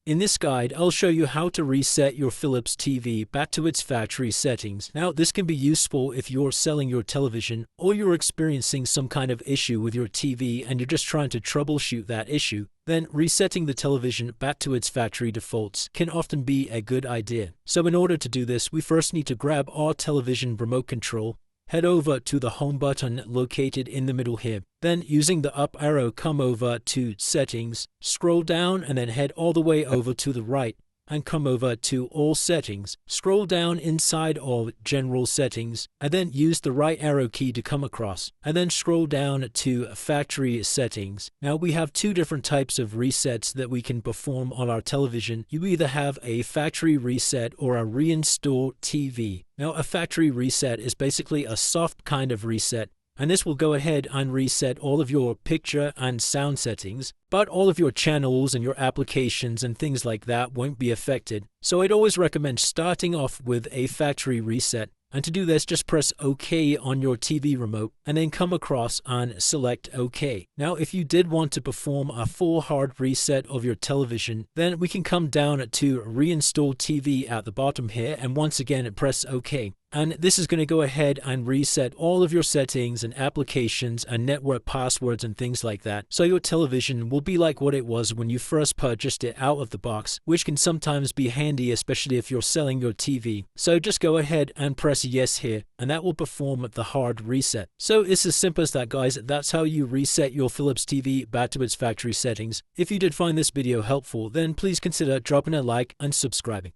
In this guide, I'll show you how to reset your Philips TV back to its factory settings. Now, this can be useful if you're selling your television or you're experiencing some kind of issue with your TV and you're just trying to troubleshoot that issue. Then resetting the television back to its factory defaults can often be a good idea. So in order to do this, we first need to grab our television remote control, head over to the home button located in the middle here. Then using the up arrow, come over to settings, scroll down and then head all the way over to the right and come over to all settings. Scroll down inside of general settings and then use the right arrow key to come across and then scroll down to factory settings. Now we have two different types of resets that we can perform on our television. You either have a factory reset or a reinstall TV. Now a factory reset is basically a soft kind of reset, and this will go ahead and reset all of your picture and sound settings, but all of your channels and your applications and things like that won't be affected. So I'd always recommend starting off with a factory reset. And to do this, just press OK on your TV remote and then come across and select OK. Now, if you did want to perform a full hard reset of your television, then we can come down to reinstall TV at the bottom here and once again press OK. And this is going to go ahead and reset all of your settings and applications and network passwords and things like that. So your television will be like what it was when you first purchased it out of the box, which can sometimes be handy, especially if you're selling your TV. So just go ahead and press yes here, and that will perform the hard reset. So it's as simple as that, guys. That's how you reset your Philips TV back to its factory settings. If you did find this video helpful, then please consider dropping a like and subscribing.